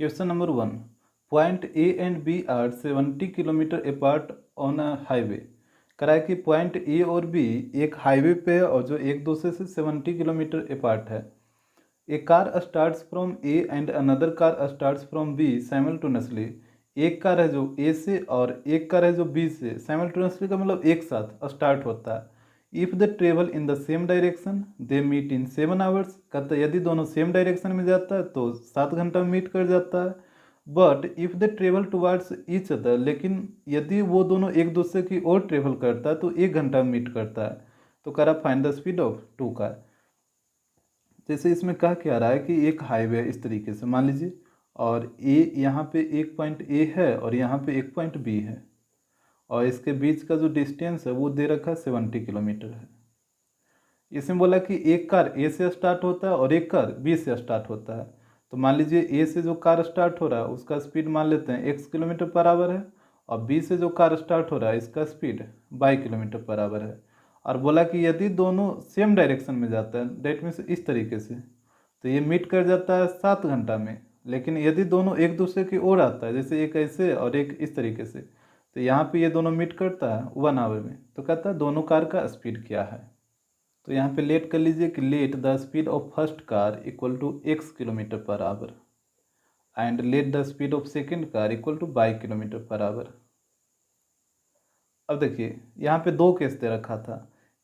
Question number 1. Point A and B are 70 kilometre apart on a highway. करा है कि point A और B एक हाईवे पे है और जो एक दूसरे से 70 किलोमीटर अपार्ट है। A car starts from A and another car starts from B simultaneously. एक कार है जो ए से और एक कार है जो बी से। साइमल्टेनियसली का मतलब एक साथ स्टार्ट होता है। If they travel in the same direction they meet in 7 hours. कहता है यदि दोनों सेम डायरेक्शन में जाता है तो 7 घंटा में मीट कर जाता है। But if they travel towards each other, लेकिन यदि वो दोनों एक दूसरे की ओर ट्रेवल करता है तो 1 घंटा में मीट करता है। तो करा find the speed of two car. जैसे इसमें कह क्या रहा है कि एक हाईवे है इस तरीके से, मान लीजिए, और ए यहाँ पे एक पॉइंट ए है और यहाँ पे एक पॉइंट बी है, और इसके बीच का जो डिस्टेंस है वो दे रखा है 70 किलोमीटर है। इसमें बोला कि एक कार ए से स्टार्ट होता है और एक कार बी से स्टार्ट होता है। तो मान लीजिए ए से जो कार स्टार्ट हो रहा है उसका स्पीड मान लेते हैं x किलोमीटर पर आवर है, और बी से जो कार स्टार्ट हो रहा है इसका speed y kilometre per our है। और बोला कि यदि दोनों सेम डायरेक्शन में जाता है, डेट मीन्स इस तरीके से, तो ये मीट कर जाता है 7 घंटा में। लेकिन यदि दोनों एक दूसरे की ओर आता है, जैसे एक ऐसे और एक इस तरीके से, तो यहाँ पे ये दोनों मीट करता है 1 आवर में। तो कहता है दोनों कार का स्पीड क्या है। तो यहाँ पे लेट कर लीजिए कि let the speed of first car equal to x kilometre per hour and let the speed of second car equal to y kilometre per hour. अब देखिए यहाँ पे दो केस दे रखा था।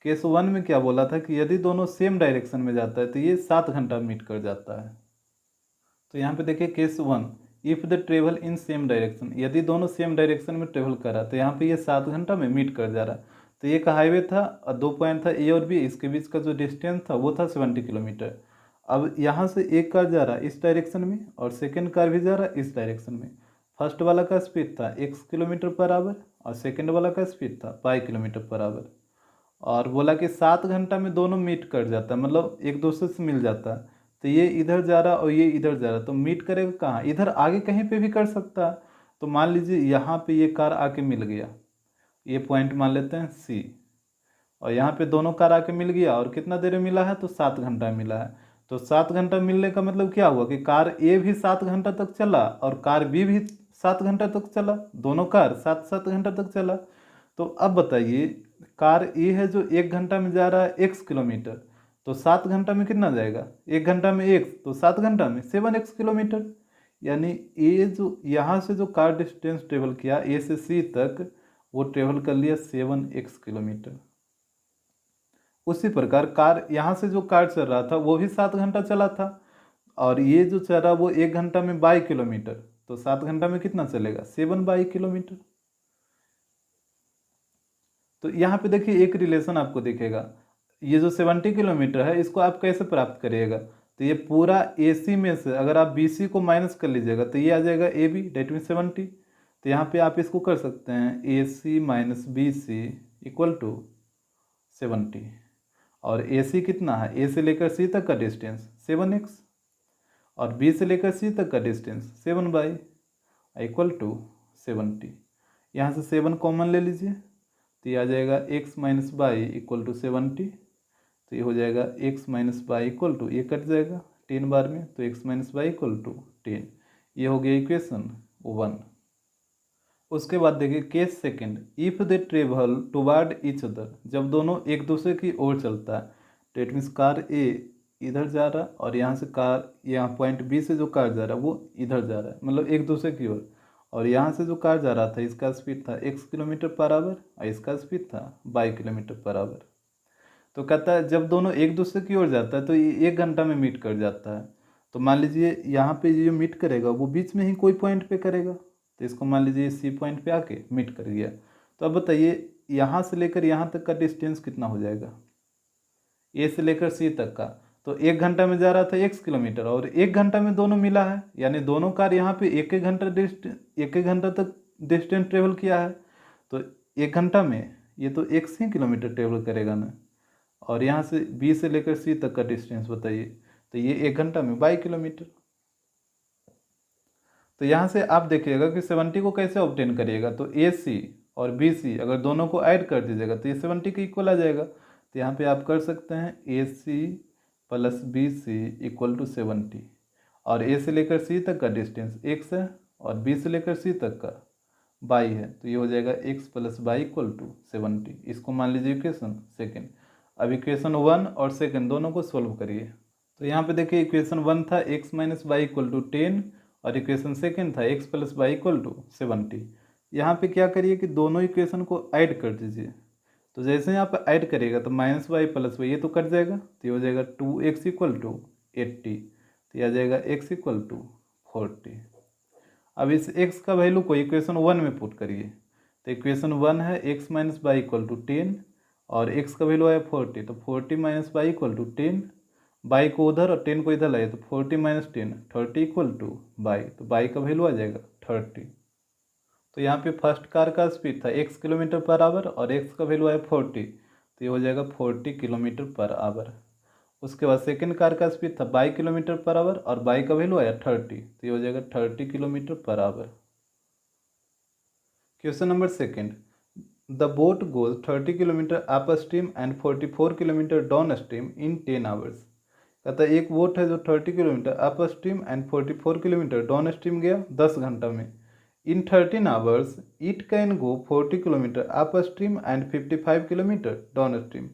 केस 1 में क्या बोला था कि यदि दोनों सेम डायरेक्शन में जाता है तो ये 7 घंटा मीट कर जाता है। तो यहाँ पे देखिए case 1, if the travel in same direction, यदि दोनों सेम डायरेक्शन में ट्रेवल करा तो यहाँ पे ये 7 घंटा में मीट कर जा रहा। तो ये एक हाईवे था और 2 पॉइंट था ए और बी, इसके बीच का जो डिस्टेंस था वो था 70 किलोमीटर। अब यहाँ से एक कार जा रहा इस डायरेक्शन में और सेकेंड कार भी जा रहा इस डायरेक्शन में। फर्स्ट वाला का स्पीड था x किलोमीटर पर आवर और सेकेंड वाला का स्पीड था y किलोमीटर पर आवर। और बोला कि 7 घंटा में दोनों मीट कर जाता है, मतलब एक दूसरे से मिल जाता है। तो ये इधर जा रहा और ये इधर जा रहा, तो मीट करेगा कहाँ, इधर आगे कहीं पे भी कर सकता है। तो मान लीजिए यहाँ पे ये कार आके मिल गया, ये पॉइंट मान लेते हैं सी, और यहाँ पे दोनों कार आके मिल गया और कितना देर में मिला है, तो 7 घंटा मिला है। तो 7 घंटा मिलने का मतलब क्या हुआ कि कार ए भी 7 घंटा तक चला और कार बी भी 7 घंटा तक चला, दोनों कार 7-7 घंटा तक चला। तो अब बताइए कार ए है जो 1 घंटा में जा रहा है x किलोमीटर, तो 7 घंटा में कितना जाएगा, 1 घंटा में x, तो 7 घंटा में 7x किलोमीटर। यानी ए जो यहाँ से जो कार डिस्टेंस ट्रेवल किया ए से सी तक, वो ट्रेवल कर लिया 7x किलोमीटर। उसी प्रकार कार यहाँ से जो कार चल रहा था वो भी 7 घंटा चला था, और ये जो चल रहा वो 1 घंटा में 22 किलोमीटर, तो 7 घंटा में कितना चलेगा, 7/22 किलोमीटर। तो यहाँ पे देखिए एक रिलेशन आपको दिखेगा, ये जो 70 किलोमीटर है इसको आप कैसे प्राप्त करिएगा। तो ये पूरा ए सी में से अगर आप बी सी को माइनस कर लीजिएगा तो ये आ जाएगा ए बी, डेट मीन 70। तो यहाँ पे आप इसको कर सकते हैं A C minus B C equal to 70। और ए सी कितना है, ए से लेकर सी तक का डिस्टेंस 7x, और बी से लेकर सी तक का डिस्टेंस 7/, इक्वल टू 70। यहाँ से 7 कॉमन ले लीजिए तो ये आ जाएगा x minus y equal to 70। तो ये हो जाएगा x minus y equal to, ये कट जाएगा 10 बार में, तो x minus y equal to 10। ये हो गया इक्वेशन 1। उसके बाद देखिए case second, if they travel toward each other, जब दोनों एक दूसरे की ओर चलता है, डेट मीन्स कार ए इधर जा रहा और यहाँ से कार, यहाँ पॉइंट बी से जो कार जा रहा है वो इधर जा रहा है, मतलब एक दूसरे की ओर। और यहाँ से जो कार जा रहा था इसका स्पीड था x किलोमीटर पर आवर और इसका स्पीड था y किलोमीटर पर आवर। तो कहता है जब दोनों एक दूसरे की ओर जाता है तो ये 1 घंटा में मीट कर जाता है। तो मान लीजिए यहाँ पे जो मीट करेगा वो बीच में ही कोई पॉइंट पे करेगा, तो इसको मान लीजिए सी पॉइंट पे आके मीट कर गया। तो अब बताइए यहाँ से लेकर यहाँ तक का डिस्टेंस कितना हो जाएगा, ए से लेकर सी तक का। तो 1 घंटा में जा रहा था x किलोमीटर और 1 घंटा में दोनों मिला है, यानी दोनों कार यहाँ पे एक एक घंटा तक डिस्टेंस ट्रेवल किया है। तो 1 घंटा में ये तो x ही किलोमीटर ट्रेवल करेगा ना, और यहाँ से b से लेकर c तक का डिस्टेंस बताइए, तो ये 1 घंटा में 22 किलोमीटर। तो यहाँ से आप देखिएगा कि 70 को कैसे ऑब्टेन करिएगा, तो ए सी और बी सी अगर दोनों को ऐड कर दीजिएगा तो ये 70 के इक्वल आ जाएगा। तो यहाँ पे आप कर सकते हैं A C plus B C equal to 70, और ए से लेकर सी तक का डिस्टेंस x है और बी से लेकर सी तक का y है, तो ये हो जाएगा x plus y equal to 70। इसको मान लीजिए इक्वेशन सेकेंड। अब इक्वेशन 1 और सेकेंड दोनों को सोल्व करिए। तो यहाँ पे देखिए इक्वेशन 1 था x minus y equal to 10 और इक्वेशन सेकेंड था x plus y equal to 70। यहाँ पे क्या करिए कि दोनों इक्वेशन को ऐड कर दीजिए। तो जैसे यहाँ पे ऐड करेगा तो माइनस वाई प्लस वाई ये तो कट जाएगा, तो ये हो जाएगा 2x इक्वल टू 80, तो ये आ जाएगा x इक्वल टू 40। अब इस x का वैल्यू को इक्वेशन 1 में पुट करिए। तो इक्वेशन 1 है x minus y equal to 10 और x का वैल्यू आया 40, तो 40 minus y equal to 10, y को उधर और 10 को इधर लाए तो 40 माइनस 10 30 इक्वल टू बाई, तो बाई का वैल्यू आ जाएगा 30। तो यहाँ पे फर्स्ट कार का स्पीड था x किलोमीटर पर आवर और x का वैल्यू आया 40, तो ये हो जाएगा 40 किलोमीटर पर आवर। उसके बाद सेकंड कार का स्पीड था 22 किलोमीटर पर आवर और बाई का वैल्यू आया 30, तो ये हो जाएगा 30 kilometre per hour. Question number second, the boat goes 30 kilometre upstream and 44 kilometre downstream in 10 hours. कहता है एक बोट है जो 30 kilometre upstream and 44 kilometre down stream गया 10 घंटा में। इन 13 hours it can go 40 kilometre upstream and 55 kilometre down stream.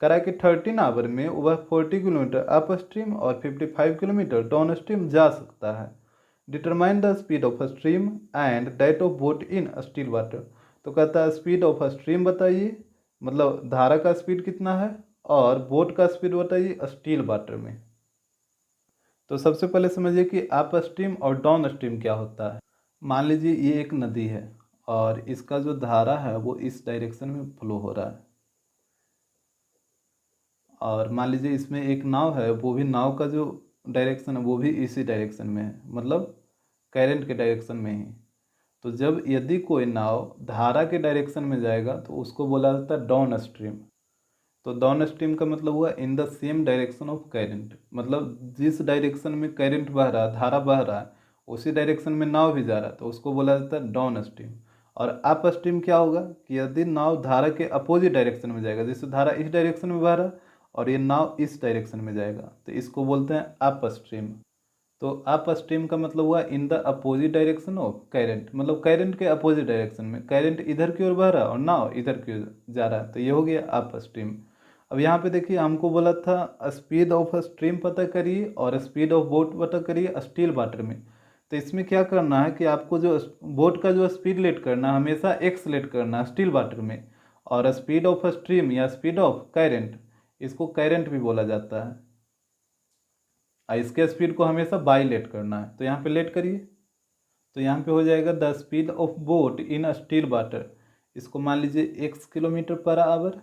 करा कि 13 आवर में वह 40 किलोमीटर अप स्ट्रीम और 55 किलोमीटर डाउन स्ट्रीम जा सकता है। Determine the speed of stream and that of boat in still water. तो कहता है स्पीड ऑफ स्ट्रीम बताइए, मतलब धारा का स्पीड कितना है, और बोट का स्पीड बताइए स्टिल वाटर में। तो सबसे पहले समझिए कि अप स्ट्रीम और डाउन स्ट्रीम क्या होता है। मान लीजिए ये एक नदी है और इसका जो धारा है वो इस डायरेक्शन में फ्लो हो रहा है, और मान लीजिए इसमें एक नाव है, वो भी नाव का जो डायरेक्शन है वो भी इसी डायरेक्शन में है, मतलब करंट के डायरेक्शन में ही। तो जब यदि कोई नाव धारा के डायरेक्शन में जाएगा तो उसको बोला जाता है डाउन स्ट्रीम। तो डाउन स्ट्रीम का मतलब हुआ इन the same direction of current, मतलब जिस डायरेक्शन में करंट बह रहा है, धारा बह रहा है, उसी डायरेक्शन में नाव भी जा रहा है, तो उसको बोला जाता है डाउन स्ट्रीम। और अप स्ट्रीम क्या होगा कि यदि नाव धारा के अपोजिट डायरेक्शन में जाएगा, जैसे धारा इस डायरेक्शन में बह रहा है और ये नाव इस डायरेक्शन में जाएगा, तो इसको बोलते हैं अप स्ट्रीम। तो अप स्ट्रीम का मतलब हुआ in the opposite direction of current, मतलब करंट के अपोजिट डायरेक्शन में, करंट इधर की ओर बह रहा है और नाव इधर की ओर जा रहा है, तो ये हो गया अप स्ट्रीम। अब यहाँ पे देखिए हमको बोला था स्पीड ऑफ स्ट्रीम पता करिए और स्पीड ऑफ बोट पता करिए स्टिल वाटर में। तो इसमें क्या करना है कि आपको जो बोट का जो स्पीड लेट करना है हमेशा एक्स लेट करना है स्टिल वाटर में, और स्पीड ऑफ स्ट्रीम या स्पीड ऑफ करंट, इसको करंट भी बोला जाता है, और इसके स्पीड को हमेशा बाई लेट करना है। तो यहाँ पे लेट करिए, तो यहाँ पे हो जाएगा the speed of boat in still water, इसको मान लीजिए x kilometre per hour,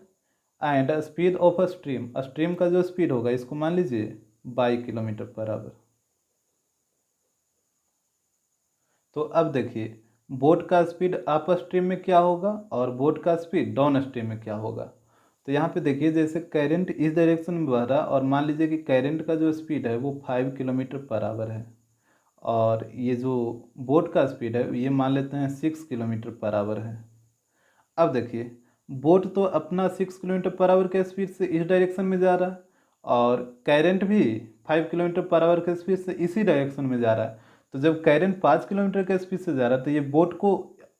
and speed of stream, stream का जो स्पीड होगा इसको मान लीजिए 22 किलोमीटर पर आवर। तो अब देखिए बोट का स्पीड अप स्ट्रीम में क्या होगा और बोट का स्पीड डाउन स्ट्रीम में क्या होगा। तो यहाँ पे देखिए जैसे करंट इस डायरेक्शन में बह रहा है और मान लीजिए कि करंट का जो स्पीड है वो 5 किलोमीटर पर आवर है, और ये जो बोट का स्पीड है ये मान लेते हैं 6 किलोमीटर पर आवर है। अब देखिए बोट तो अपना 6 किलोमीटर पर आवर के स्पीड से इस डायरेक्शन में जा रहा है और करंट भी 5 किलोमीटर पर आवर के स्पीड से इसी डायरेक्शन में जा रहा है। तो जब करंट 5 किलोमीटर के स्पीड से जा रहा है तो ये बोट को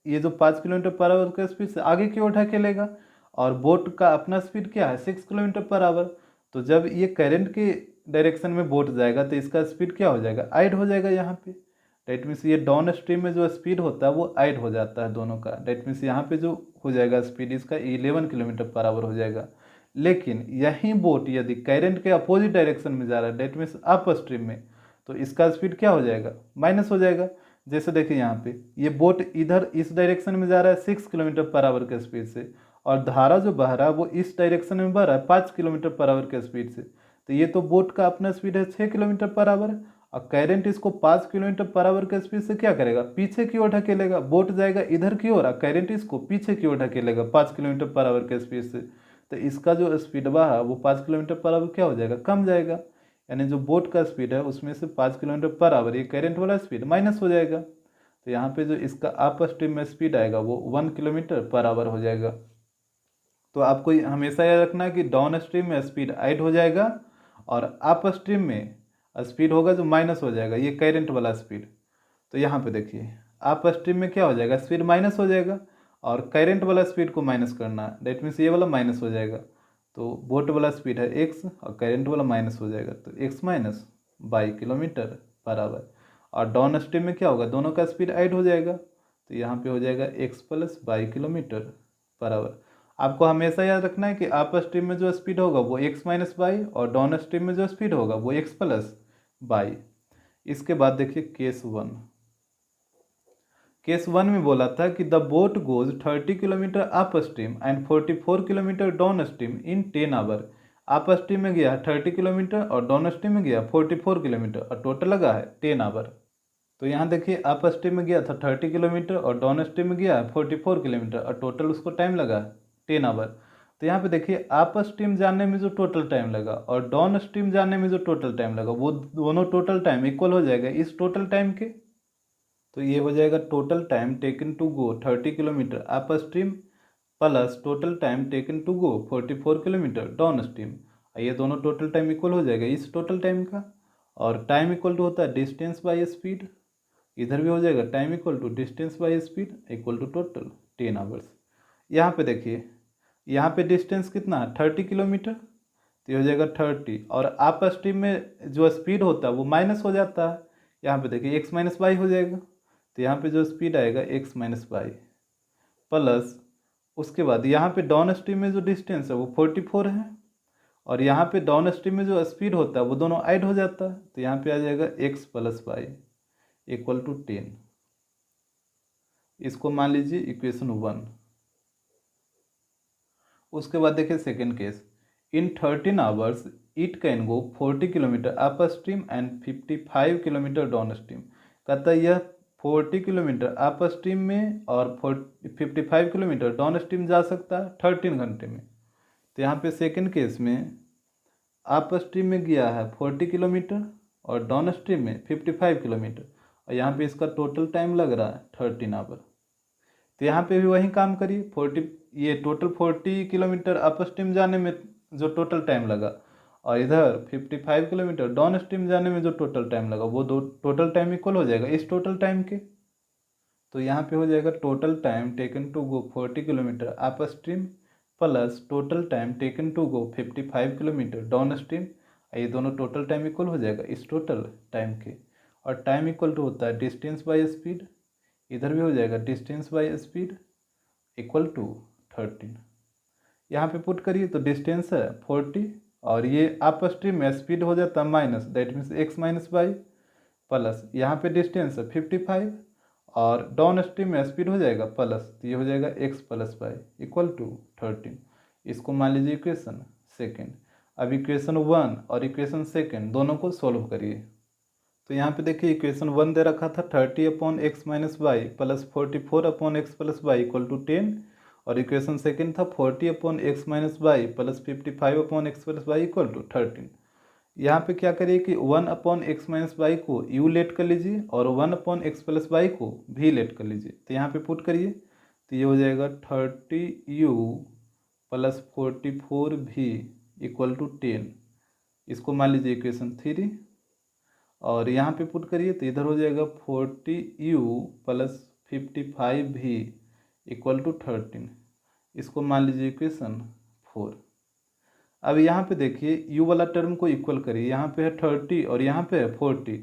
ये जो 5 किलोमीटर पर आवर के स्पीड से आगे की ओर ढकेलेगा, और बोट का अपना स्पीड क्या है 6 किलोमीटर पर आवर। तो जब ये करंट के डायरेक्शन में बोट जाएगा तो इसका स्पीड क्या हो जाएगा, ऐड हो जाएगा यहाँ पे। डेट मीन्स ये डाउन स्ट्रीम में जो स्पीड होता है वो ऐड हो जाता है दोनों का। डेट मीन्स यहाँ पे जो हो जाएगा स्पीड इसका 11 किलोमीटर पर आवर हो जाएगा। लेकिन यही बोट यदि करंट के अपोजिट डायरेक्शन में जा रहा है, डेट मीन्स अप स्ट्रीम में, तो इसका स्पीड क्या हो जाएगा, माइनस हो जाएगा। जैसे देखिए यहाँ पे ये बोट इधर इस डायरेक्शन में जा रहा है 6 किलोमीटर पर आवर के स्पीड से, और धारा जो बह रहा है वो इस डायरेक्शन में बह रहा है 5 किलोमीटर पर आवर के स्पीड से। तो ये तो बोट का अपना स्पीड है 6 किलोमीटर पर आवर, और करंट इसको 5 किलोमीटर पर आवर के स्पीड से क्या करेगा, पीछे की ओर ढकेलेगा। बोट जाएगा इधर की ओर और करंट इसको पीछे की ओर ढकेलेगा 5 किलोमीटर पर आवर के स्पीड से। तो इसका जो स्पीड बहा है वो 5 किलोमीटर पर आवर क्या हो जाएगा, कम जाएगा। यानी जो बोट का स्पीड है उसमें से 5 किलोमीटर पर आवर ये करंट वाला स्पीड माइनस हो जाएगा। तो यहाँ पे जो इसका अप स्ट्रीम में स्पीड आएगा वो 1 किलोमीटर पर आवर हो जाएगा। तो आपको हमेशा याद रखना है कि डाउन स्ट्रीम में स्पीड ऐड हो जाएगा और अप स्ट्रीम में स्पीड होगा जो माइनस हो जाएगा, ये करंट वाला स्पीड। तो यहाँ पे देखिए अप स्ट्रीम में क्या हो जाएगा, स्पीड माइनस हो जाएगा और करंट वाला स्पीड को माइनस करना है, डेट मीन्स ये वाला माइनस हो जाएगा। तो बोट वाला स्पीड है x और करंट वाला माइनस हो जाएगा, तो x माइनस बाई किलोमीटर बराबर। और डाउन स्ट्रीम में क्या होगा, दोनों का स्पीड ऐड हो जाएगा, तो यहाँ पे हो जाएगा x प्लस बाई किलोमीटर बराबर। आपको हमेशा याद रखना है कि अप स्ट्रीम में जो स्पीड होगा वो x माइनस बाई और डाउन स्ट्रीम में जो स्पीड होगा वो x प्लस बाई। इसके बाद देखिए केस वन में बोला था कि the boat goes 30 kilometre upstream and 44 kilometre downstream in 10 hour. Upstream में गया 30 किलोमीटर और डाउन स्ट्रीम में गया 44 किलोमीटर और टोटल लगा है 10 आवर। तो यहाँ देखिए अप स्ट्रीम में गया था 30 किलोमीटर और डाउन स्ट्रीम में गया 44 किलोमीटर और टोटल उसको टाइम लगा 10 आवर। तो यहाँ पे देखिए अप स्ट्रीम जाने में जो टोटल टाइम लगा और डाउन स्ट्रीम जाने में जो टोटल टाइम लगा वो दोनों टोटल टाइम इक्वल हो जाएगा इस टोटल टाइम के। तो ये हो जाएगा total time taken to go 30 kilometre upstream plus total time taken to go 44 kilometre downstream. ये दोनों टोटल टाइम इक्वल हो जाएगा इस टोटल टाइम का। और टाइम इक्वल टू होता है डिस्टेंस बाय स्पीड, इधर भी हो जाएगा time equal to distance by speed equal to total 10 hours. यहाँ पे देखिए यहाँ पे डिस्टेंस कितना है 30 किलोमीटर, तो ये हो जाएगा 30 और अप स्ट्रीम में जो स्पीड होता है वो माइनस हो जाता है। यहाँ पे देखिए x माइनस बाई हो जाएगा, तो यहाँ पे जो स्पीड आएगा x माइनस बाई प्लस उसके बाद यहाँ पे डाउन स्ट्रीम में जो डिस्टेंस है वो 44 है और यहाँ पे डाउन स्ट्रीम में जो स्पीड होता है वो दोनों ऐड हो जाता है, तो यहाँ पे आ जाएगा x plus y equal to 10। इसको मान लीजिए इक्वेशन 1। उसके बाद देखिए second case, in 13 hours it can go 40 kilometre upstream and 55 kilometre downstream. कहता है यह 40 किलोमीटर अप स्ट्रीम में और 55 किलोमीटर डाउन स्ट्रीम जा सकता है 13 घंटे में। तो यहाँ पे सेकेंड केस में अप स्ट्रीम में गया है 40 किलोमीटर और डाउन स्ट्रीम में 55 किलोमीटर और यहाँ पे इसका टोटल टाइम लग रहा है 13 आवर। तो यहाँ पे भी वही काम करिए, 40 ये टोटल 40 किलोमीटर अप स्ट्रीम जाने में जो टोटल टाइम लगा और इधर 55 किलोमीटर डाउन स्ट्रीम जाने में जो टोटल टाइम लगा वो दो टोटल टाइम इक्वल हो जाएगा इस टोटल टाइम के। तो यहाँ पे हो जाएगा total time taken to go 40 kilometre upstream plus total time taken to go 55 kilometre downstream. ये दोनों टोटल टाइम इक्वल हो जाएगा इस टोटल टाइम के। और टाइम इक्वल टू होता है डिस्टेंस बाय स्पीड, इधर भी हो जाएगा distance by speed equal to 13। यहाँ पे पुट करिए तो डिस्टेंस है 40 और ये अप स्ट्रीम में स्पीड हो जाता है minus, that means x minus y plus यहाँ पे डिस्टेंस है 55 और डाउन स्ट्रीम में स्पीड हो जाएगा प्लस, तो ये हो जाएगा x plus y equal to 13। इसको मान लीजिए इक्वेशन सेकेंड। अब इक्वेशन 1 और इक्वेशन सेकेंड दोनों को सोल्व करिए। तो यहाँ पे देखिए इक्वेशन 1 दे रखा था 30 upon x minus y plus 44 upon x plus y equal to 10 और इक्वेशन सेकेंड था 40 upon x minus y plus 55 upon x plus y equal to 13। यहाँ पे क्या करिए कि 1 अपॉन एक्स माइनस बाई को u लेट कर लीजिए और 1 अपॉन एक्स प्लस बाई को v लेट कर लीजिए। तो यहाँ पे पुट करिए तो ये हो जाएगा 30u plus 44v equal to 10। इसको मान लीजिए इक्वेशन 3 और यहाँ पे पुट करिए तो इधर हो जाएगा 40u plus 55v equal to 13। इसको मान लीजिए इक्वेशन 4। अब यहाँ पे देखिए u वाला टर्म को इक्वल करिए, यहाँ पे है 30 और यहाँ पे है 40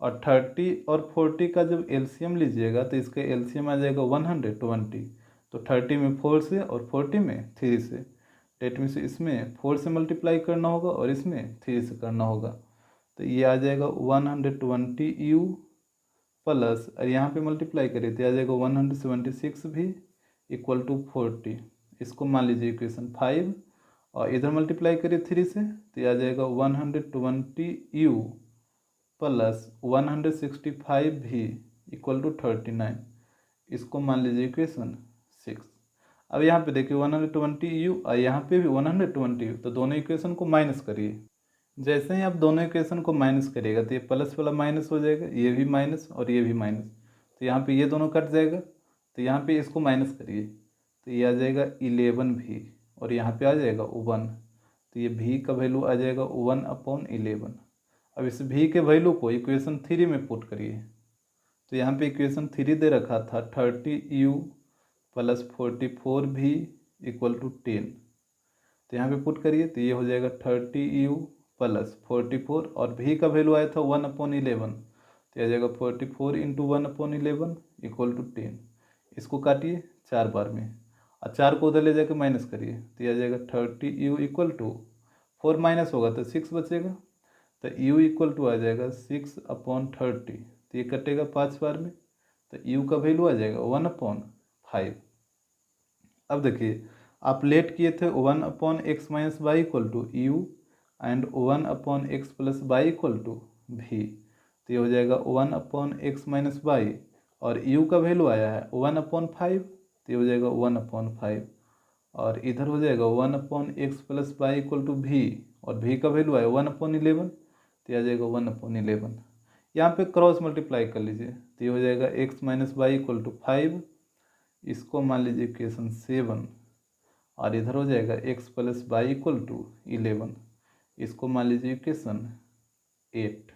और 30 और 40 का जब एलसीएम लीजिएगा तो इसका एलसीएम आ जाएगा 120। तो 30 में 4 से और 40 में 3 से, डेट मीन्स इसमें 4 से मल्टीप्लाई करना होगा और इसमें 3 से करना होगा। तो ये आ जाएगा 120u प्लस और यहाँ पे मल्टीप्लाई करिए तो आ जाएगा 176 भी इक्वल टू 40। इसको मान लीजिए इक्वेशन 5 और इधर मल्टीप्लाई करिए 3 से तो ये आ जाएगा 120u प्लस 165 भी इक्वल टू 39। इसको मान लीजिए इक्वेशन 6। अब यहाँ पे देखिए 120u और यहाँ पे भी 120u, तो दोनों इक्वेशन को माइनस करिए। जैसे ही आप दोनों इक्वेशन को माइनस करिएगा तो ये प्लस वाला माइनस हो जाएगा, ये भी माइनस और ये भी माइनस, तो यहाँ पे ये दोनों कट जाएगा। तो यहाँ पे इसको माइनस करिए तो ये आ जाएगा 11 भी और यहाँ पे आ जाएगा 1, तो ये भी का वैल्यू आ जाएगा 1 अपॉन 11 अब इस v के वैल्यू को इक्वेशन 3 में पुट करिए। तो यहाँ पे इक्वेशन 3 दे रखा था 30u plus 44v equal to 10। तो यहाँ पे पुट करिए तो ये हो जाएगा 30u प्लस 44 और v का वैल्यू आया था 1/11। तो यह जाएगा 44 इंटू 1/11 इक्वल टू 10। इसको काटिए 4 बार में और 4 को उधर ले जाकर माइनस करिए तो यह जाएगा 30u इक्वल टू 4 माइनस होगा तो 6 बचेगा। तो u इक्वल टू आ जाएगा 6/30। तो ये कटेगा 5 बार में तो u का वैल्यू आ जाएगा 1/5। अब देखिए आप लेट किए थे 1/x minus y equal to u and 1/x plus y equal to v. तो ये हो जाएगा 1/x माइनस वाई और u का वैल्यू आया है 1/5। तो ये हो जाएगा 1/5 और इधर हो जाएगा 1/x plus y equal to भी और भी का वैल्यू आया 1/11। तो ये आ जाएगा 1/11। यहाँ पे क्रॉस मल्टीप्लाई कर लीजिए तो ये हो जाएगा x minus y equal to 5। इसको मान लीजिए इक्वेशन 7 और इधर हो जाएगा x plus y equal to 11। इसको मान लीजिए इक्वेशन 8।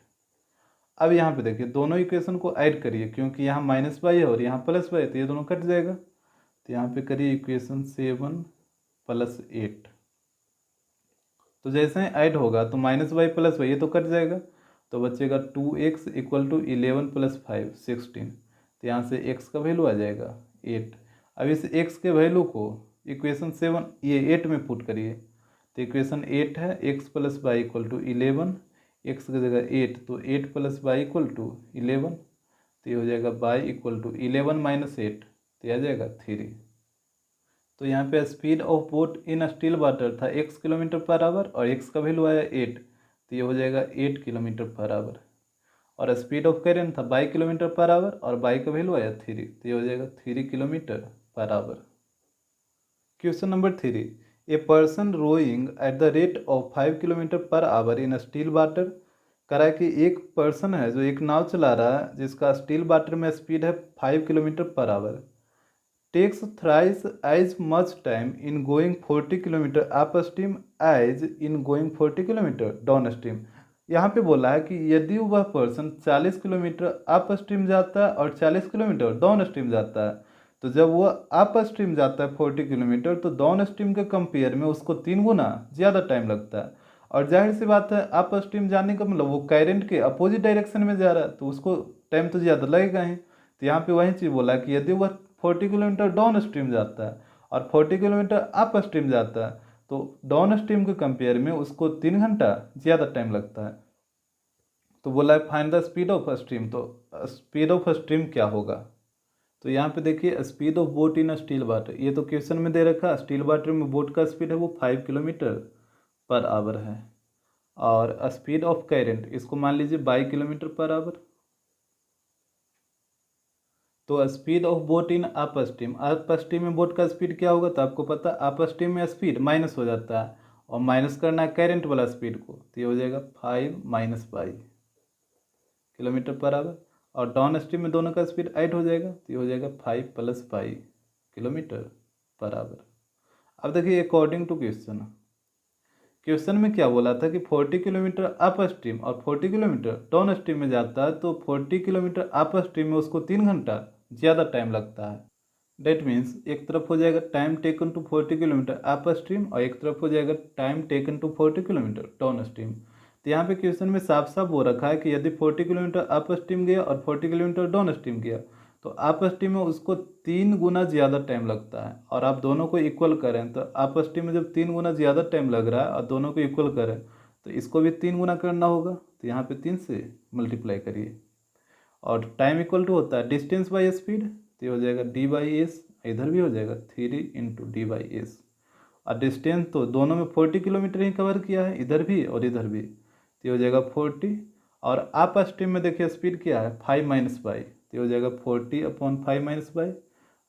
अब यहाँ पे देखिए दोनों इक्वेशन को ऐड करिए क्योंकि यहाँ माइनस वाई है और यहाँ प्लस वाई है तो ये दोनों कट जाएगा। तो यहाँ पे करिए इक्वेशन 7 प्लस 8। तो जैसे ही ऐड होगा तो माइनस वाई प्लस वाई ये तो कट जाएगा तो बचेगा 2x इक्वल टू 11 प्लस 5 16। तो यहाँ से x का वैल्यू आ जाएगा 8। अब इस x के वैल्यू को इक्वेशन 7 ये 8 में पुट करिए तो इक्वेशन 8 है x plus y equal to 11। x की जगह 8 तो 8 प्लस वाई इक्वल टू 11। तो ये हो जाएगा वाई इक्वल टू 11 माइनस 8 तो ये आ जाएगा 3। तो यहाँ पे speed of boat in still water था x किलोमीटर पर आवर और x का वैल्यू आया 8 तो ये हो जाएगा 8 किलोमीटर पर आवर। और स्पीड ऑफ करेंट था 22 किलोमीटर पर आवर और बाई का वैल्यू आया 3 तो ये हो जाएगा 3 kilometre per hour. Question number 3, a person rowing at the rate of 5 kilometre per hour in still water. कह रहा है कि एक पर्सन है जो एक नाव चला रहा है जिसका स्टील वाटर में स्पीड है 5 kilometre per hour, takes thrice as much time in going 40 kilometre upstream as in going 40 kilometre downstream. यहाँ पे बोला है कि यदि वह पर्सन 40 किलोमीटर अप स्ट्रीम जाता है और 40 किलोमीटर डाउन स्ट्रीम जाता है तो जब वह अप स्ट्रीम जाता है 40 किलोमीटर तो डाउन स्ट्रीम के कंपेयर में उसको 3 गुना ज़्यादा टाइम लगता है। और जाहिर सी बात है अप स्ट्रीम जाने का मतलब वो करंट के अपोजिट डायरेक्शन में जा रहा है तो उसको टाइम तो ज़्यादा लगेगा ही। तो यहाँ पे वही चीज़ बोला कि यदि वह 40 किलोमीटर डाउन स्ट्रीम जाता है और 40 किलोमीटर अप स्ट्रीम जाता है तो डाउन स्ट्रीम के कंपेयर में उसको 3 घंटा ज़्यादा टाइम लगता है। तो बोला है find the speed of stream. तो स्पीड ऑफ स्ट्रीम क्या होगा? तो यहाँ पे देखिए speed of boat in still water, ये तो क्वेश्चन में दे रखा है स्टील वाटर में बोट का स्पीड है वो 5 किलोमीटर पर आवर है। और स्पीड ऑफ करंट इसको मान लीजिए 22 किलोमीटर पर आवर। तो speed of boat in upstream में बोट का स्पीड क्या होगा? तो आपको पता अप स्ट्रीम में स्पीड माइनस हो जाता है और माइनस करना है करंट वाला स्पीड को तो ये हो जाएगा 5 माइनस 22 किलोमीटर पर आवर। और डाउन स्ट्रीम में दोनों का स्पीड ऐड हो जाएगा तो ये हो जाएगा 5 प्लस 5 किलोमीटर पर आवर। अब देखिए अकॉर्डिंग टू क्वेश्चन में क्या बोला था कि 40 किलोमीटर अप स्ट्रीम और 40 किलोमीटर डाउन स्ट्रीम में जाता है तो 40 किलोमीटर अप स्ट्रीम में उसको 3 घंटा ज़्यादा टाइम लगता है। डेट मीन्स एक तरफ हो जाएगा time taken to 40 kilometre upstream और एक तरफ हो जाएगा time taken to 40 kilometre downstream. तो यहाँ पे क्वेश्चन में साफ साफ वो रखा है कि यदि 40 किलोमीटर अप स्ट्रीम गया और 40 किलोमीटर डाउन स्ट्रीम गया तो अप स्ट्रीम में उसको 3 गुना ज़्यादा टाइम लगता है। और आप दोनों को इक्वल करें तो अप स्ट्रीम में जब 3 गुना ज़्यादा टाइम लग रहा है और दोनों को इक्वल करें तो इसको भी 3 गुना करना होगा। तो यहाँ पे 3 से मल्टीप्लाई करिए और टाइम इक्वल टू होता है डिस्टेंस बाई स्पीड तो ये हो जाएगा d/s, इधर भी हो जाएगा 3 इंटू d/s। और डिस्टेंस तो दोनों में 40 किलोमीटर ही कवर किया है, इधर भी और इधर भी, तो ये हो जाएगा 40। और अप स्ट्रीम में देखिए स्पीड क्या है 5 माइनस 5 तो ये हो जाएगा 40/5 माइनस 5।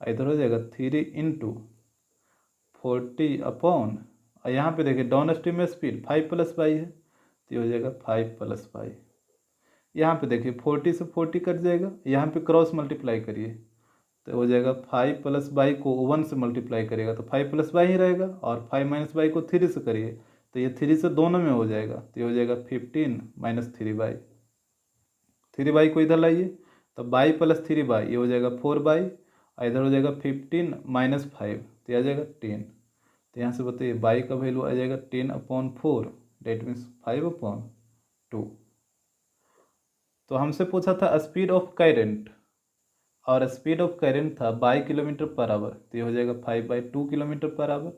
इधर हो जाएगा 3 इंटू 40 और यहाँ पे देखिए डाउन स्ट्रीम में स्पीड 5 प्लस 5 है तो ये हो जाएगा 5 प्लस 5। यहाँ पे देखिए 40 से 40 कट जाएगा, यहाँ पे क्रॉस मल्टीप्लाई करिए तो हो जाएगा 5 प्लस 5 को 1 से मल्टीप्लाई करिएगा तो 5 प्लस 5 ही रहेगा और 5 माइनस 5 को 3 से करिए तो ये 3 से दोनों में हो जाएगा, तो ये हो जाएगा 15 माइनस 3/, 3/, को इधर लाइए तो बाई प्लस 3/, ये हो जाएगा 4/, और इधर हो जाएगा 15 माइनस 5, तो आ जाएगा 10। तो यहाँ से बताइए बाई का वैल्यू आ जाएगा 10/4, डेट मीन्स 5/2। तो हमसे पूछा था स्पीड ऑफ करंट, और स्पीड ऑफ करंट था बाई किलोमीटर पर आवर, तो ये हो जाएगा 5/2 किलोमीटर पर आवर।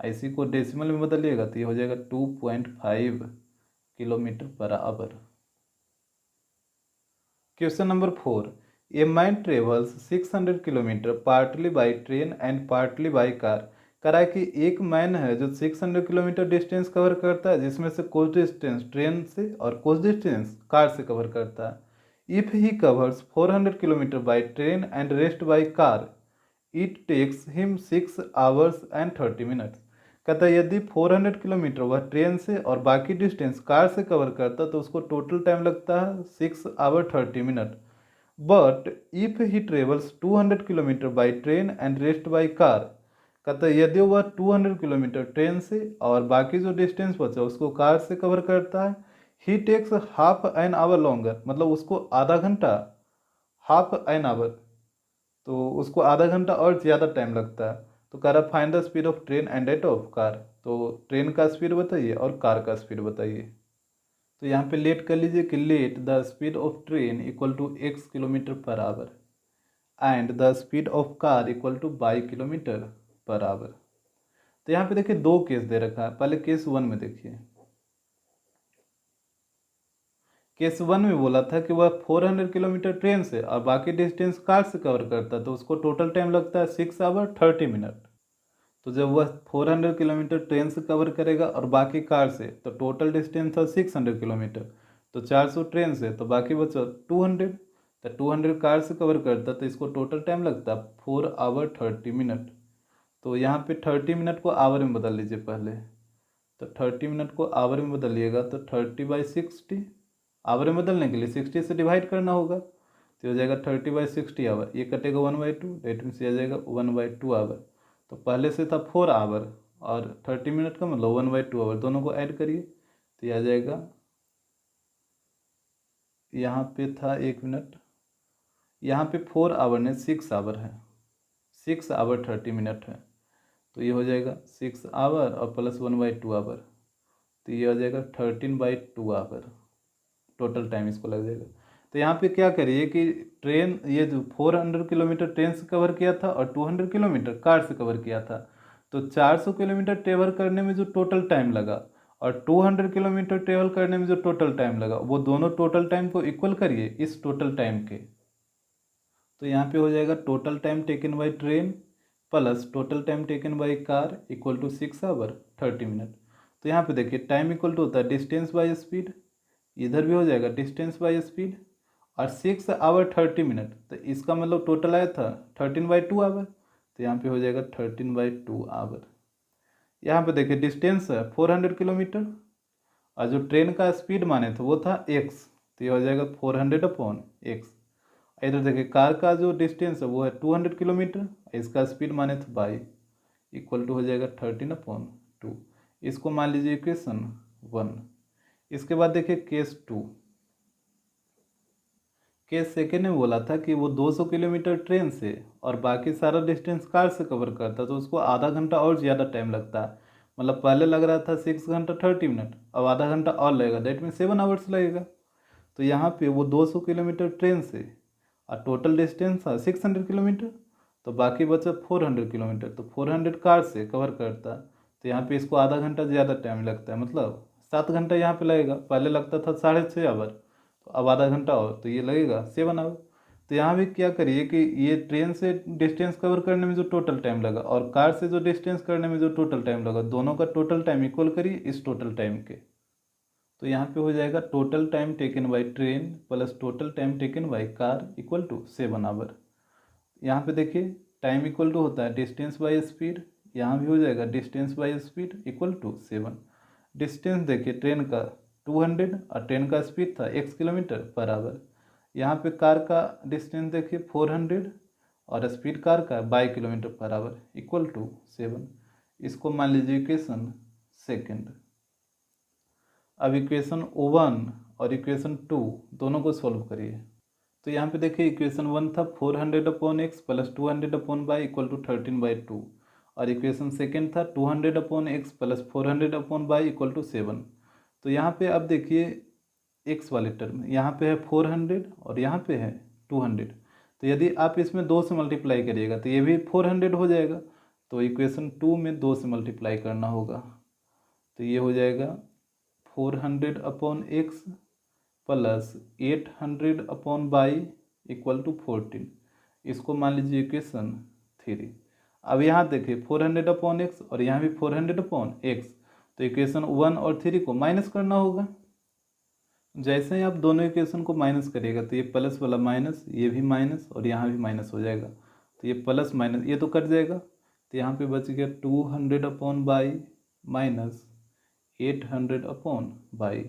इसी को डेसिमल में बदलिएगा तो ये हो जाएगा 2.5 kilometre per hour. Question number 4, a man travels 600 kilometre partly by train and partly by car. कह रहा है कि एक मैन है जो 600 किलोमीटर डिस्टेंस कवर करता है, जिसमें से कुछ डिस्टेंस ट्रेन से और कुछ डिस्टेंस कार से कवर करता है। If he covers 400 kilometre by train and rest by car, it takes him 6 hours and 30 minutes. कहता है यदि 400 किलोमीटर वह ट्रेन से और बाकी डिस्टेंस कार से कवर करता तो उसको टोटल टाइम लगता है 6 hour 30 minute. But if he travels 200 kilometre by train and rest by car, कहता है यदि वह 200 किलोमीटर ट्रेन से और बाकी जो डिस्टेंस बचा उसको कार से कवर करता है, ही takes half an hour longer, मतलब उसको आधा घंटा, हाफ एन आवर, तो उसको आधा घंटा और ज़्यादा टाइम लगता है। तो कह रहा find the speed of train and rate of car, तो ट्रेन का स्पीड बताइए और कार का स्पीड बताइए। तो यहाँ पे लेट कर लीजिए कि let the speed of train equal to x kilometre per hour and the speed of car equal to y kilometre per hour. तो यहाँ पे देखिए दो केस दे रखा है, पहले केस 1 में देखिए। केस 1 में बोला था कि वह 400 किलोमीटर ट्रेन से और बाकी डिस्टेंस कार से कवर करता है, तो उसको टोटल टाइम लगता है 6 आवर 30 मिनट। तो जब वह 400 किलोमीटर ट्रेन से कवर करेगा और बाकी कार से, तो टोटल डिस्टेंस था 600 किलोमीटर, तो 400 ट्रेन से, तो बाकी बचा 200, तो 200 कार से कवर करता, तो इसको टोटल टाइम लगता 4 आवर 30 मिनट। तो यहाँ पे 30 मिनट को आवर में बदल लीजिए पहले, तो 30 मिनट को आवर में बदलिएगा तो 30/60, आवर में बदलने के लिए 60 से डिवाइड करना होगा, तो हो जाएगा 30/60 आवर, ये कटेगा 1/2, डेट मीन्स आ जाएगा 1/2 आवर। तो पहले से था 4 आवर और 30 मिनट का मतलब 1/2 आवर, दोनों को ऐड करिए तो ये आ जाएगा, यहाँ पे था 1 मिनट, यहाँ पे 4 आवर ने 6 आवर है, 6 आवर 30 मिनट है, तो ये हो जाएगा 6 आवर और प्लस 1/2 आवर, तो ये हो जाएगा 13/2 आवर टोटल टाइम इसको लग जाएगा। तो यहाँ पे क्या करिए कि ट्रेन, ये जो 400 किलोमीटर ट्रेन से कवर किया था और 200 किलोमीटर कार से कवर किया था, तो 400 किलोमीटर ट्रेवल करने में जो टोटल टाइम लगा और 200 किलोमीटर ट्रेवल करने में जो टोटल टाइम लगा, वो दोनों टोटल टाइम को इक्वल करिए इस टोटल टाइम के। तो यहाँ पे हो जाएगा total time taken by train plus total time taken by car equal to 6 hour 30 minute. तो यहाँ पे देखिए टाइम इक्वल टू होता है डिस्टेंस बाई स्पीड, इधर भी हो जाएगा डिस्टेंस बाई स्पीड, और 6 आवर 30 मिनट, तो इसका मतलब टोटल आया था 13/2 आवर, तो यहाँ पे हो जाएगा 13/2 आवर। यहाँ पे देखिए डिस्टेंस है 400 किलोमीटर और जो ट्रेन का स्पीड माने थे वो था x, तो ये हो जाएगा 400/x। इधर देखिए कार का जो डिस्टेंस है वो है 200 किलोमीटर, इसका स्पीड माने थे बाई, इक्वल टू हो जाएगा 13/2। इसको मान लीजिए इक्वेशन 1। इसके बाद देखिए केस 2। केस सेकेंड में बोला था कि वो 200 किलोमीटर ट्रेन से और बाकी सारा डिस्टेंस कार से कवर करता, तो उसको आधा घंटा और ज़्यादा टाइम लगता है, मतलब पहले लग रहा था 6 घंटा 30 मिनट, अब आधा घंटा और लगेगा, डेट में 7 आवर्स लगेगा। तो यहाँ पे वो 200 किलोमीटर ट्रेन से और टोटल डिस्टेंस था 600 किलोमीटर, तो बाकी बचा 400 किलोमीटर, तो 400 कार से कवर करता, तो यहाँ पे इसको आधा घंटा ज़्यादा टाइम लगता है, मतलब 7 घंटा यहाँ पे लगेगा, पहले लगता था 6.5 आवर, तो अब आधा घंटा और, तो ये लगेगा 7 आवर। तो यहाँ भी क्या करिए कि ये ट्रेन से डिस्टेंस कवर करने में जो टोटल टाइम लगा और कार से जो डिस्टेंस करने में जो टोटल टाइम लगा, दोनों का टोटल टाइम इक्वल करिए इस टोटल टाइम के। तो यहाँ पे हो जाएगा total time taken by train plus total time taken by car equal to 7 hour. यहाँ पे देखिए टाइम इक्वल टू होता है डिस्टेंस बाई स्पीड, यहाँ भी हो जाएगा distance by speed equal to 7। Distance देखिए ट्रेन का 200 और ट्रेन का स्पीड था x किलोमीटर पर आवर। यहाँ पे कार का डिस्टेंस देखिए 400 और स्पीड कार का y kilometre per hour equal to 7। इसको मान लीजिए इक्वेशन सेकेंड। अब इक्वेशन 1 और इक्वेशन 2 दोनों को सॉल्व करिए। तो यहाँ पे देखिए इक्वेशन 1 था 400/x plus 200/y equal to 13/2 और इक्वेशन सेकेंड था 200/x plus 400/y equal to 7। तो यहाँ पे अब देखिए x वाले टर्म यहाँ पे है 400 और यहाँ पे है 200। तो यदि आप इसमें 2 से मल्टीप्लाई करिएगा तो ये भी 400 हो जाएगा। तो इक्वेशन 2 में 2 से मल्टीप्लाई करना होगा। तो ये हो जाएगा 400/x plus 800/y equal to 14। इसको मान लीजिए इक्वेशन 3। अब यहाँ देखिए 400/x और यहाँ भी 400/x। तो इक्वेशन 1 और 3 को माइनस करना होगा। जैसे ही आप दोनों इक्वेशन को माइनस करिएगा तो ये प्लस वाला माइनस, ये भी माइनस और यहाँ भी माइनस हो जाएगा। तो ये प्लस माइनस ये तो कट जाएगा। तो यहाँ पे बच गया 200/y माइनस 800/y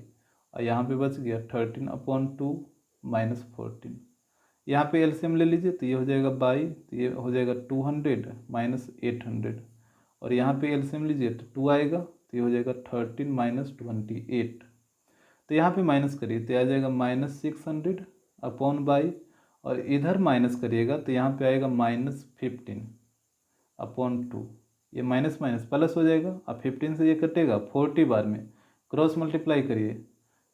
और यहाँ पे बच गया 13/2 माइनस 14। यहाँ पे एलसीएम ले लीजिए तो ये हो जाएगा बाई, तो ये हो जाएगा 200 माइनस 800 और यहाँ पे एलसीएम लीजिए तो 2 आएगा, तो ये हो जाएगा 13 माइनस 28। तो यहाँ पे माइनस करिए तो आ जाएगा माइनस 600/y और इधर माइनस करिएगा तो यहाँ पे आएगा माइनस 15/2। ये माइनस माइनस प्लस हो जाएगा और 15 से ये कटेगा 40 बार में, क्रॉस मल्टीप्लाई करिए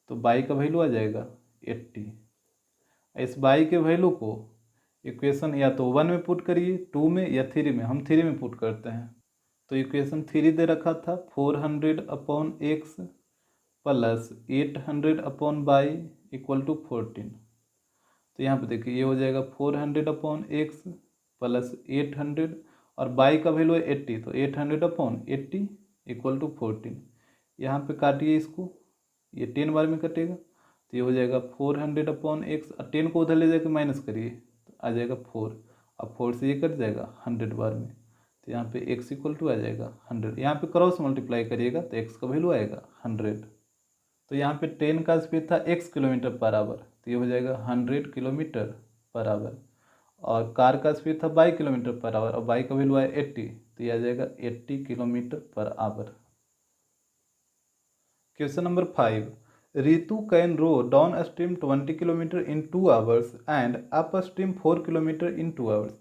तो बाई का वैल्यू आ जाएगा 80। इस बाई के वैल्यू को इक्वेशन या तो 1 में पुट करिए, 2 में या 3 में। हम 3 में पुट करते हैं। तो इक्वेशन 3 दे रखा था 400/x plus 800/y equal to 14। तो यहाँ पे देखिए ये हो जाएगा 400/x प्लस 800 और बाई का वैल्यू है 80, तो 800/80 इक्वल टू 14। यहाँ पे काटिए इसको, ये 10 बार में कटेगा तो ये हो जाएगा 400/x और 10 को उधर ले जाकर माइनस करिए तो आ जाएगा 4 और 4 से ये कट जाएगा 100 बार में। तो यहाँ पे x इक्वल टू आ जाएगा 100। यहाँ पे क्रॉस मल्टीप्लाई करिएगा तो x का वैल्यू आएगा 100। तो यहाँ पे 10 का स्पीड था x किलोमीटर पर आवर, तो ये हो जाएगा 100 किलोमीटर पर आवर। और कार का स्पीड था 22 किलोमीटर पर आवर और बाई का वैल्यू है 80, तो ये आ जाएगा 80 kilometre per hour. Question number 5, Ritu can row downstream 20 kilometre in 2 hours and upstream 4 kilometre in 2 hours.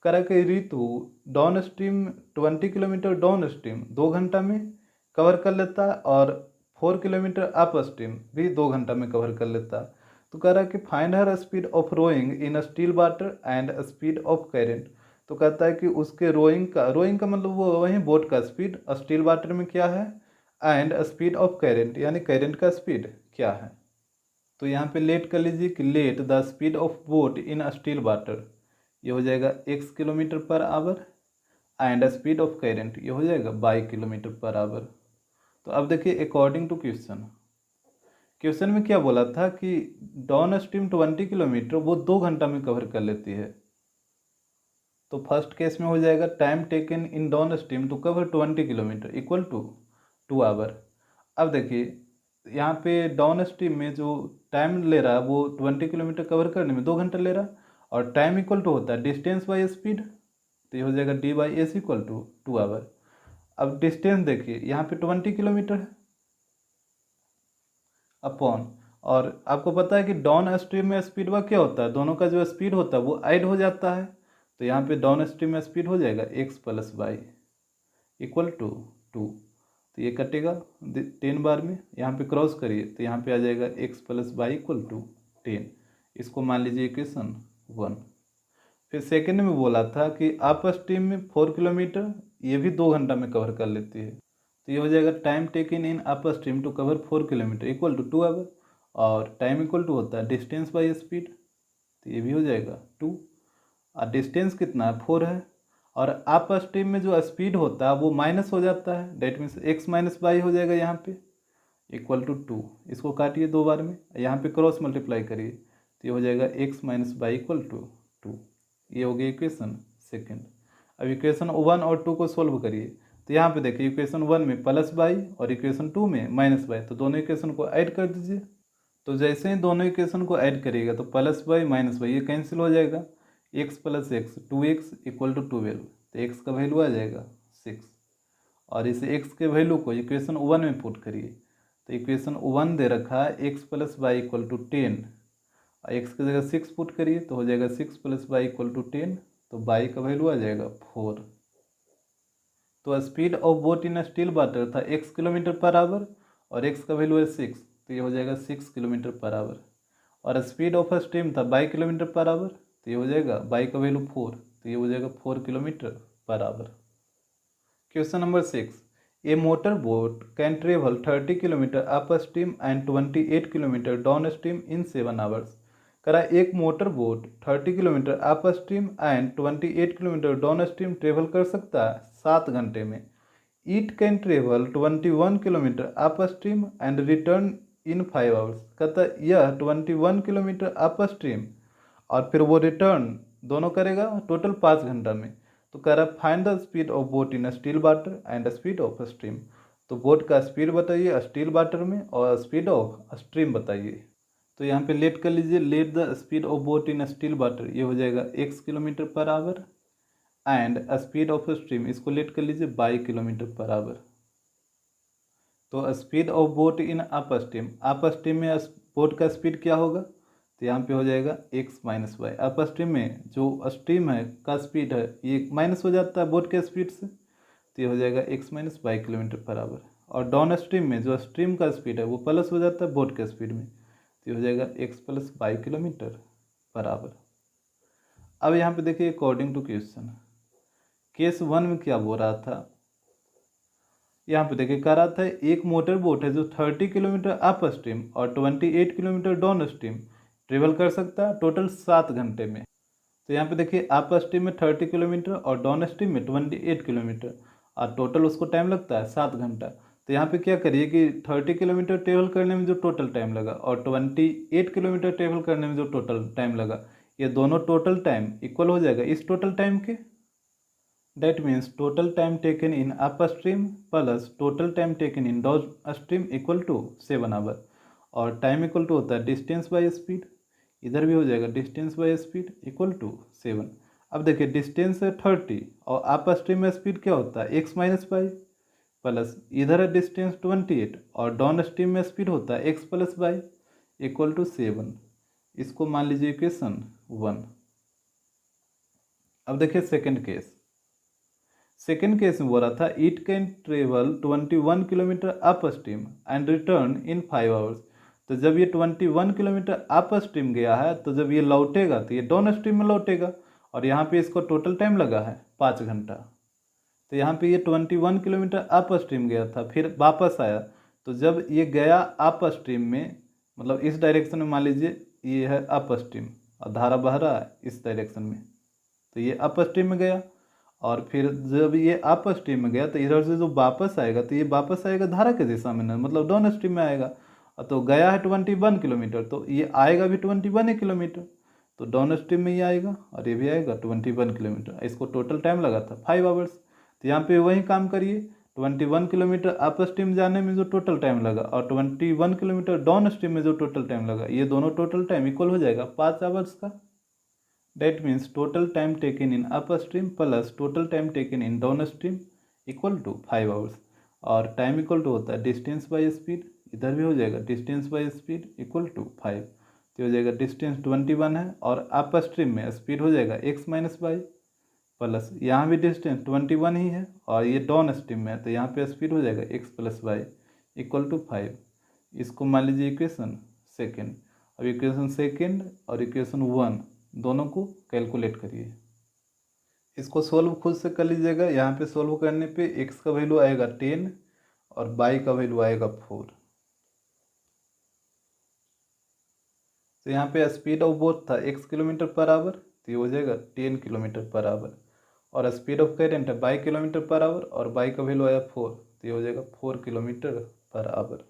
करा कि Ritu downstream 20 kilometre downstream 2 घंटा में कवर कर लेता और 4 किलोमीटर अप स्ट्रीम भी 2 घंटा में कवर कर लेता। तो कह रहा है कि find her speed of rowing in still water and speed of current. तो कहता है कि उसके रोइंग का मतलब वो वही बोट का स्पीड, स्टील वाटर में क्या है, एंड स्पीड ऑफ करेंट यानी करेंट का स्पीड क्या है। तो यहाँ पे लेट कर लीजिए कि let the speed of boat in still water, ये हो जाएगा x kilometre per hour and speed of current ये हो जाएगा 22 किलोमीटर पर आवर। तो अब देखिए अकॉर्डिंग टू क्वेश्चन में क्या बोला था कि डाउन स्ट्रीम 20 किलोमीटर वो 2 घंटा में कवर कर लेती है। तो फर्स्ट केस में हो जाएगा time taken in downstream to cover 20 kilometre equal to 2 hour. अब देखिए यहाँ पे डाउन स्ट्रीम में जो टाइम ले रहा है वो 20 किलोमीटर कवर करने में 2 घंटा ले रहा है और टाइम इक्वल टू होता है डिस्टेंस बाई स्पीड, तो ये हो जाएगा d/s इक्वल टू 2 आवर। अब डिस्टेंस देखिए यहाँ पे 20 किलोमीटर है अपॉन, और आपको पता है कि डाउन स्ट्रीम में स्पीड व क्या होता है, दोनों का जो स्पीड होता है वो ऐड हो जाता है। तो यहाँ पे डाउन स्ट्रीम में स्पीड हो जाएगा x plus y equal to 2। तो ये कटेगा 10 बार में, यहाँ पे क्रॉस करिए तो यहाँ पे आ जाएगा x plus y equal to 10। इसको मान लीजिए इक्वेशन 1। फिर सेकेंड में बोला था कि अप स्ट्रीम में 4 किलोमीटर ये भी 2 घंटा में कवर कर लेती है। तो ये हो जाएगा time taken in upstream to cover 4 kilometre equal to 2 hour और टाइम इक्वल टू होता है डिस्टेंस बाई स्पीड, तो ये भी हो जाएगा 2 और डिस्टेंस कितना है 4 है। और अप स्ट्रीम में जो स्पीड होता है वो माइनस हो जाता है, that means x minus y हो जाएगा यहाँ पे इक्वल टू 2। इसको काटिए 2 बार में, यहाँ पे क्रॉस मल्टीप्लाई करिए तो ये हो जाएगा x minus y equal to 2। ये हो गया इक्वेशन सेकेंड। अब इक्वेशन 1 और 2 को सोल्व करिए तो यहाँ पे देखिए इक्वेशन 1 में प्लस वाई और इक्वेशन 2 में माइनस वाई, तो दोनों इक्वेशन को ऐड कर दीजिए। तो जैसे ही दोनों इक्वेशन को ऐड करिएगा तो प्लस वाई माइनस वाई ये कैंसिल हो जाएगा, x plus x 2x equal to 12, तो x का वैल्यू आ जाएगा 6 और इस x के वैल्यू को इक्वेशन 1 में पुट करिए तो इक्वेशन 1 दे रखा है x plus y equal to 10, x की जगह 6 पुट करिए तो हो जाएगा 6 प्लस वाई इक्वल टू 10, तो वाई का वैल्यू आ जाएगा 4। तो speed of boat in still water था x किलोमीटर पर आवर और x का वैल्यू है 6, तो ये हो जाएगा 6 किलोमीटर पर आवर। और स्पीड ऑफ स्टीम था 22 किलोमीटर पर आवर, तो ये हो जाएगा 22 का वैल्यू 4, तो ये हो जाएगा 4 kilometre per hour. Question number 6, A motor boat can travel 30 kilometre upstream and 28 kilometre downstream in 7 hours. करा एक motor boat 30 kilometre upstream and 28 kilometre down stream travel कर सकता है 7 घंटे में। It can travel 21 kilometre upstream and return in 5 hours. कहता है यह 21 किलोमीटर अप स्ट्रीम और फिर वो रिटर्न दोनों करेगा टोटल 5 घंटा में। तो कह रहा है find the speed of boat in still water and speed of stream. तो बोट का स्पीड बताइए स्टील वाटर में और स्पीड ऑफ स्ट्रीम बताइए। तो यहाँ पे लेट कर लीजिए, let the speed of boat in still water, ये हो जाएगा x kilometre per hour and speed of stream, इसको लेट कर लीजिए 22 किलोमीटर पर आवर। तो speed of boat in upstream में बोट का स्पीड क्या होगा, तो यहाँ पे हो जाएगा x minus y. Upstream में जो स्ट्रीम है का स्पीड है ये माइनस हो जाता है बोट के स्पीड से, तो ये हो जाएगा x minus y kilometre per hour. और डाउन स्ट्रीम में जो स्ट्रीम का स्पीड है वो प्लस हो जाता है बोट के स्पीड में, तो ये हो जाएगा x plus y kilometre per hour. अब यहाँ पे देखिए अकॉर्डिंग टू क्वेश्चन, केस 1 में क्या बोल रहा था, यहाँ पे देखिए कह रहा था एक मोटर बोट है जो 30 किलोमीटर अप स्ट्रीम और 28 किलोमीटर डाउन स्ट्रीम ट्रेवल कर सकता है टोटल 7 घंटे में। तो यहाँ पे देखिए अप स्ट्रीम में 30 किलोमीटर और डाउन स्ट्रीम में 28 किलोमीटर और टोटल उसको टाइम लगता है 7 घंटा। तो यहाँ पे क्या करिए कि 30 किलोमीटर ट्रेवल करने में जो टोटल टाइम लगा और 28 किलोमीटर ट्रेवल करने में जो टोटल टाइम लगा, ये दोनों टोटल टाइम इक्वल हो जाएगा इस टोटल टाइम के। That means total time taken in upstream plus total time taken in downstream equal to 7 hour. और टाइम इक्वल टू होता है डिस्टेंस बाय स्पीड, इधर भी हो जाएगा distance by speed equal to 7। अब देखिए डिस्टेंस है 30 और अपस्ट्रीम में स्पीड क्या होता है x माइनस वाई, प्लस इधर है डिस्टेंस 28 और डाउन स्ट्रीम में स्पीड होता है x plus y equal to 7। इसको मान लीजिए इक्वेशन 1। अब देखिए सेकेंड केस में बोल रहा था it can travel 21 kilometre upstream and return in 5 hours. तो जब ये 21 किलोमीटर अप स्ट्रीम गया है तो जब ये लौटेगा तो ये डाउन स्ट्रीम में लौटेगा और यहाँ पे इसको टोटल टाइम लगा है 5 घंटा। तो यहाँ पे ये 21 किलोमीटर अप स्ट्रीम गया था फिर वापस आया, तो जब ये गया अप स्ट्रीम में मतलब इस डायरेक्शन में, मान लीजिए ये है अप स्ट्रीम और धारा बह रहा है इस डायरेक्शन में, तो ये अप स्ट्रीम में गया और फिर जब ये अप स्ट्रीम में गया तो इधर से जो वापस आएगा तो ये वापस आएगा धारा के दिशा में ना, मतलब डाउन स्ट्रीम में आएगा। तो गया है 21 किलोमीटर तो ये आएगा भी 21 किलोमीटर, तो डाउन स्ट्रीम में ये आएगा और ये भी आएगा 21 किलोमीटर। इसको टोटल टाइम लगा था 5 आवर्स। तो यहाँ पे वही काम करिए, 21 किलोमीटर अप स्ट्रीम जाने में जो टोटल टाइम लगा और 21 किलोमीटर डाउन स्ट्रीम में जो टोटल टाइम लगा, ये दोनों टोटल टाइम इक्वल हो जाएगा 5 आवर्स का। That means total time taken in upstream plus total time taken in downstream equal to 5 hours। और टाइम इक्वल टू होता है डिस्टेंस बाय स्पीड, इधर भी हो जाएगा distance by speed equal to 5। तो हो जाएगा डिस्टेंस 21 है और अप स्ट्रीम में स्पीड हो जाएगा x माइनस वाई, प्लस यहाँ भी डिस्टेंस 21 ही है और ये डाउन स्ट्रीम में है तो यहाँ पे स्पीड हो जाएगा x plus y equal to 5। इसको मान लीजिए इक्वेशन सेकेंड। अब इक्वेशन सेकेंड और इक्वेशन 1 दोनों को कैलकुलेट करिए। इसको सोल्व खुद से कर लीजिएगा। यहाँ पे सोल्व करने पे x का वैल्यू आएगा 10 और y का वैल्यू आएगा 4। तो यहाँ पे स्पीड ऑफ बोट था x किलोमीटर पर आवर, तो ये हो जाएगा 10 किलोमीटर पर आवर। और स्पीड ऑफ करेंट है 22 किलोमीटर पर आवर और y का वैल्यू आया 4, तो ये हो जाएगा 4 किलोमीटर पर आवर।